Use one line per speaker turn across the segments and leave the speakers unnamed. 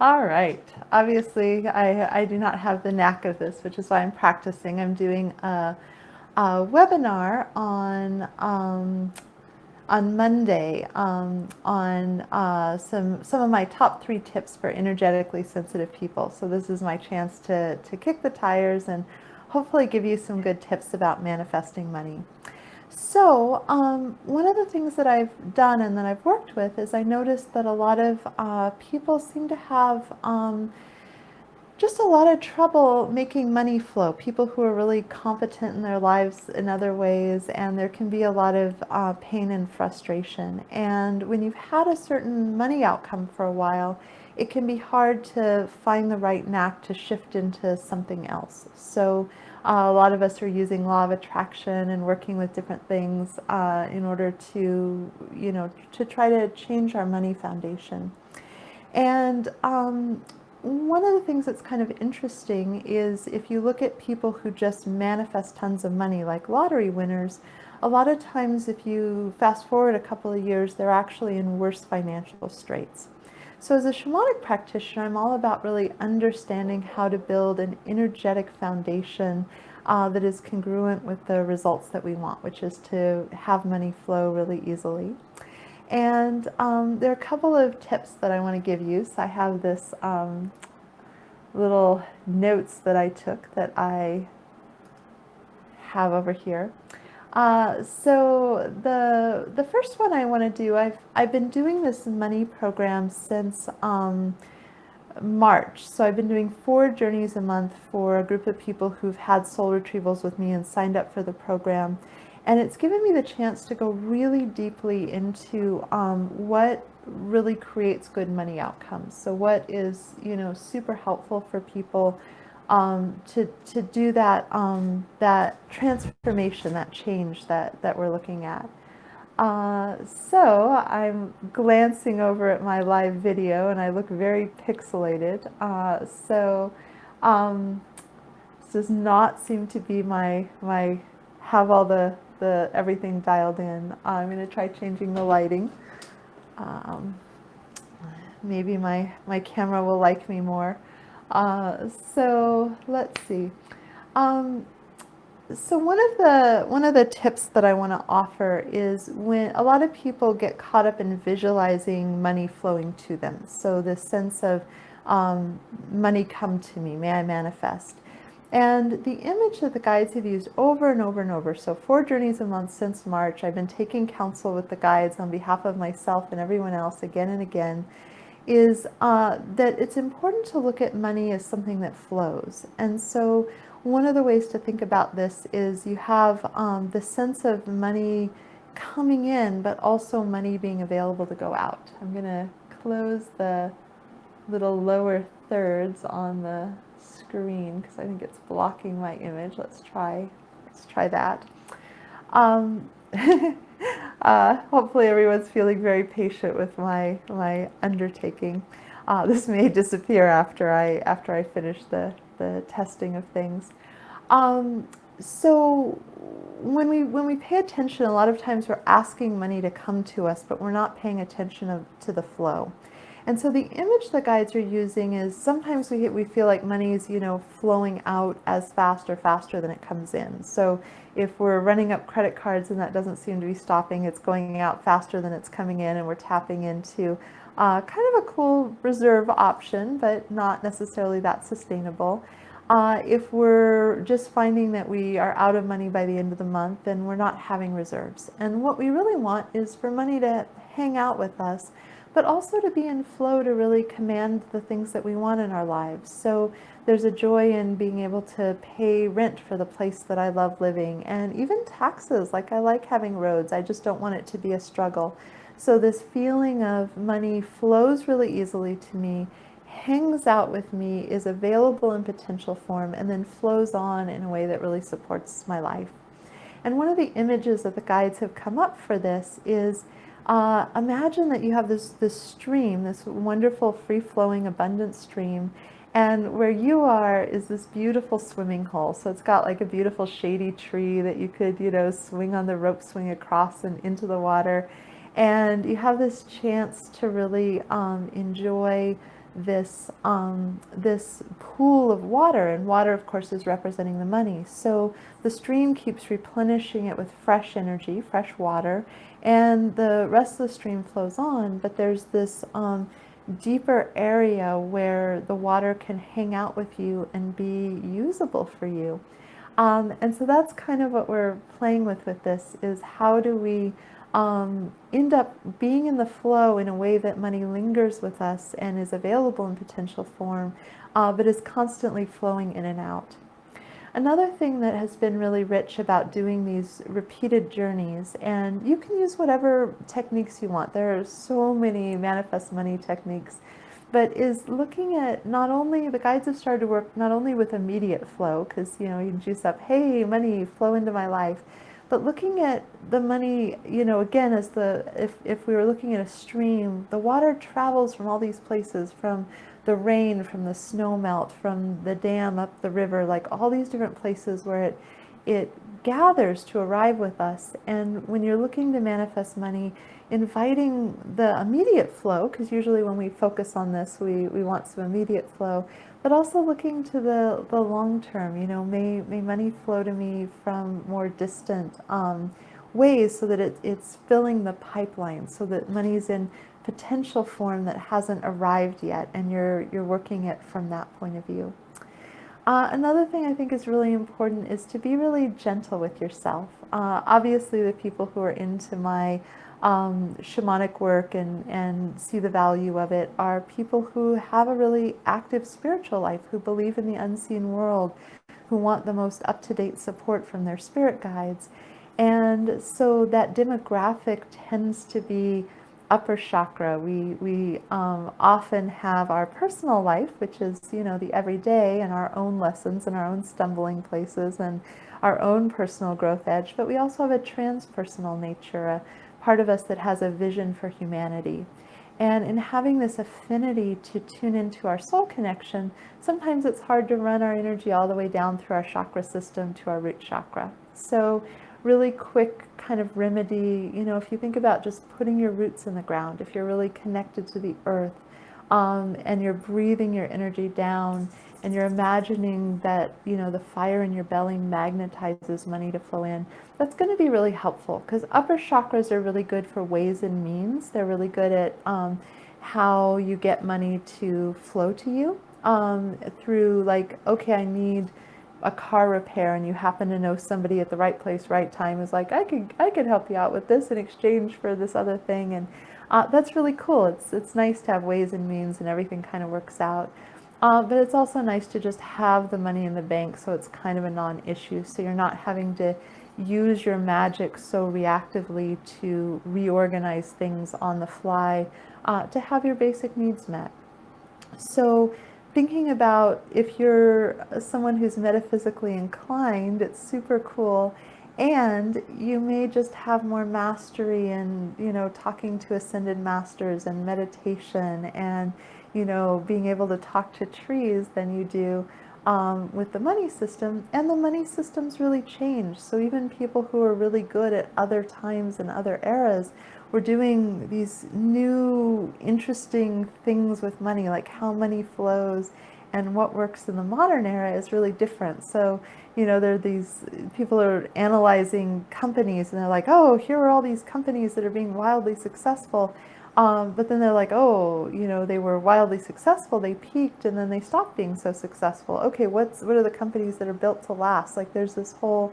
All right. Obviously, I do not have the knack of this, which is why I'm practicing. I'm doing a webinar on Monday on some of my top 3 tips for energetically sensitive people. So this is my chance to kick the tires and hopefully give you some good tips about manifesting money. So one of the things that I've done and that I've worked with is I noticed that a lot of people seem to have just a lot of trouble making money flow. People who are really competent in their lives in other ways, and there can be a lot of pain and frustration. And when you've had a certain money outcome for a while, it can be hard to find the right knack to shift into something else. So a lot of us are using law of attraction and working with different things in order to, to try to change our money foundation. And one of the things that's kind of interesting is if you look at people who just manifest tons of money, like lottery winners, a lot of times if you fast forward a couple of years, they're actually in worse financial straits. So as a shamanic practitioner, I'm all about really understanding how to build an energetic foundation that is congruent with the results that we want, which is to have money flow really easily. And there are a couple of tips that I want to give you. So I have this little notes that I took that I have over here. So the first one I want to do, I've been doing this money program since March. So I've been doing 4 journeys a month for a group of people who've had soul retrievals with me and signed up for the program. And it's given me the chance to go really deeply into what really creates good money outcomes. So what is, super helpful for people to do that that transformation, that change that we're looking at. So I'm glancing over at my live video and I look very pixelated. This does not seem to be my have all the everything dialed in. I'm going to try changing the lighting. Maybe my camera will like me more. So let's see. So one of the tips that I want to offer is when a lot of people get caught up in visualizing money flowing to them. So this sense of money come to me, may I manifest. And the image that the guides have used over and over and over, so 4 journeys a month since March, I've been taking counsel with the guides on behalf of myself and everyone else again and again, is that it's important to look at money as something that flows. And so one of the ways to think about this is you have the sense of money coming in, but also money being available to go out. I'm going to close the little lower thirds on the screen because I think it's blocking my image. Let's try that. Hopefully everyone's feeling very patient with my undertaking. This may disappear after I finish the testing of things. So when we pay attention, a lot of times we're asking money to come to us, but we're not paying attention to the flow. And so the image the guides are using is sometimes we feel like money is, flowing out as fast or faster than it comes in. So if we're running up credit cards and that doesn't seem to be stopping, it's going out faster than it's coming in, and we're tapping into kind of a cool reserve option, but not necessarily that sustainable. If we're just finding that we are out of money by the end of the month, then we're not having reserves. And what we really want is for money to hang out with us, but also to be in flow to really command the things that we want in our lives. So there's a joy in being able to pay rent for the place that I love living, and even taxes. Like, I like having roads, I just don't want it to be a struggle. So this feeling of money flows really easily to me, hangs out with me, is available in potential form, and then flows on in a way that really supports my life. And one of the images that the guides have come up for this is imagine that you have this stream, this wonderful free-flowing abundant stream, and where you are is this beautiful swimming hole. So it's got like a beautiful shady tree that you could, swing on the rope, swing across and into the water. And you have this chance to really enjoy this pool of water, and water, of course, is representing the money. So the stream keeps replenishing it with fresh energy, fresh water, and the rest of the stream flows on. But there's this deeper area where the water can hang out with you and be usable for you. And so that's kind of what we're playing with this, is how do we end up being in the flow in a way that money lingers with us and is available in potential form, but is constantly flowing in and out. Another thing that has been really rich about doing these repeated journeys, and you can use whatever techniques you want. There are so many manifest money techniques, but is looking at not only, the guides have started to work not only with immediate flow, because you can juice up, hey, money, flow into my life, but looking at the money, again, as if we were looking at a stream, the water travels from all these places, from the rain, from the snow melt, from the dam up the river, like all these different places where it gathers to arrive with us. And when you're looking to manifest money, inviting the immediate flow, because usually when we focus on this, we want some immediate flow, but also looking to the long term. May money flow to me from more distant ways, so that it's filling the pipeline, so that money's in potential form that hasn't arrived yet, and you're working it from that point of view. Another thing I think is really important is to be really gentle with yourself. Obviously, the people who are into my shamanic work and see the value of it are people who have a really active spiritual life, who believe in the unseen world, who want the most up-to-date support from their spirit guides. And so that demographic tends to be upper chakra. We often have our personal life, which is, the everyday, and our own lessons and our own stumbling places and our own personal growth edge, but we also have a transpersonal nature, a part of us that has a vision for humanity. And in having this affinity to tune into our soul connection, sometimes it's hard to run our energy all the way down through our chakra system to our root chakra. So really quick kind of remedy, if you think about just putting your roots in the ground, if you're really connected to the earth, and you're breathing your energy down, and you're imagining that, the fire in your belly magnetizes money to flow in, that's going to be really helpful, because upper chakras are really good for ways and means. They're really good at how you get money to flow to you, through like, okay, I need a car repair, and you happen to know somebody at the right place, right time, is like, I could help you out with this in exchange for this other thing. And that's really cool. It's nice to have ways and means, and everything kind of works out. But it's also nice to just have the money in the bank, so it's kind of a non-issue. So you're not having to use your magic so reactively to reorganize things on the fly, to have your basic needs met. So thinking about, if you're someone who's metaphysically inclined, it's super cool. And you may just have more mastery in, talking to ascended masters and meditation and, being able to talk to trees than you do with the money system. And the money system's really changed. So even people who are really good at other times and other eras, we're doing these new interesting things with money, like how money flows, and what works in the modern era is really different. So, there are these people are analyzing companies, and they're like, oh, here are all these companies that are being wildly successful. But then they're like, oh, they were wildly successful, they peaked, and then they stopped being so successful. Okay, what are the companies that are built to last? Like, there's this whole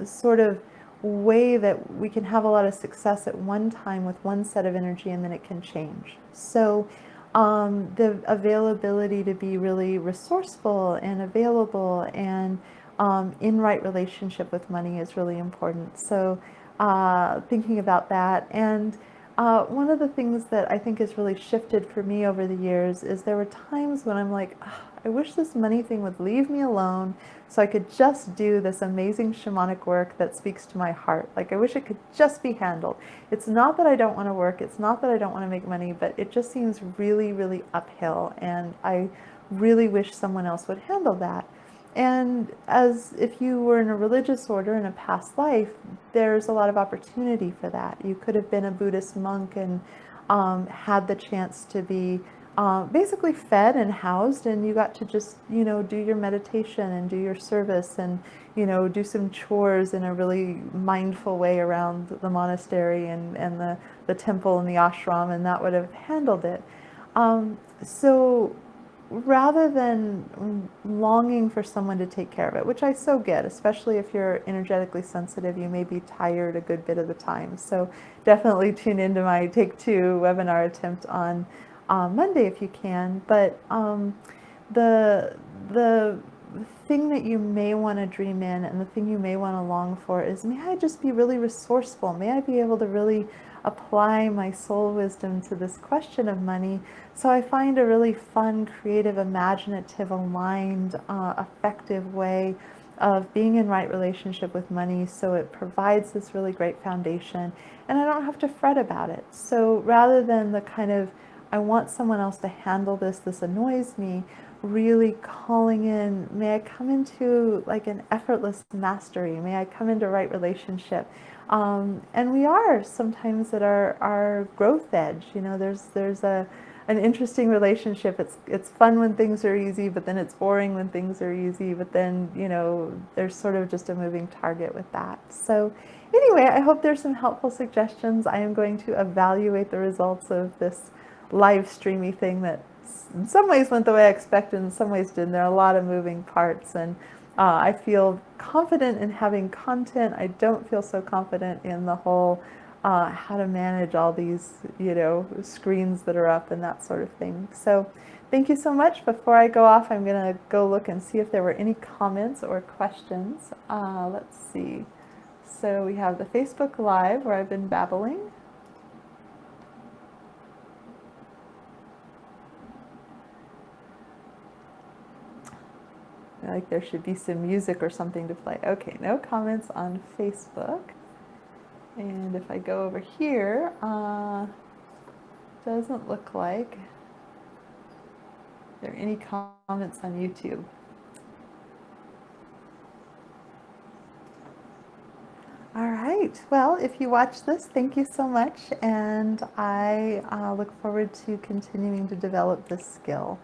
sort of way that we can have a lot of success at one time with one set of energy, and then it can change. So the availability to be really resourceful and available and in right relationship with money is really important. So thinking about that. And one of the things that I think has really shifted for me over the years is there were times when I'm like, I wish this money thing would leave me alone so I could just do this amazing shamanic work that speaks to my heart. Like, I wish it could just be handled. It's not that I don't want to work, it's not that I don't want to make money, but it just seems really, really uphill, and I really wish someone else would handle that. And as if you were in a religious order in a past life, there's a lot of opportunity for that. You could have been a Buddhist monk and had the chance to be basically fed and housed, and you got to just, do your meditation and do your service and, do some chores in a really mindful way around the monastery and the temple and the ashram, and that would have handled it. So rather than longing for someone to take care of it, which I so get, especially if you're energetically sensitive, you may be tired a good bit of the time. So definitely tune into my Take Two webinar attempt on Monday if you can. But the thing that you may want to dream in and the thing you may want to long for is, may I just be really resourceful? May I be able to really apply my soul wisdom to this question of money, so I find a really fun, creative, imaginative, aligned, effective way of being in right relationship with money, so it provides this really great foundation and I don't have to fret about it. So rather than the kind of, I want someone else to handle this annoys me, really calling in, may I come into like an effortless mastery, may I come into right relationship. And we are sometimes at our growth edge. There's an interesting relationship. It's fun when things are easy, but then it's boring when things are easy. But then, there's sort of just a moving target with that. So anyway, I hope there's some helpful suggestions. I am going to evaluate the results of this live streamy thing that in some ways went the way I expected, in some ways didn't. There are a lot of moving parts, and I feel confident in having content. I don't feel so confident in the whole how to manage all these, screens that are up and that sort of thing. So thank you so much. Before I go off, I'm going to go look and see if there were any comments or questions. Let's see. So we have the Facebook Live where I've been babbling. Like there should be some music or something to play. Okay, no comments on Facebook. And if I go over here, doesn't look like there are any comments on YouTube. All right, well, if you watch this, thank you so much, and I look forward to continuing to develop this skill.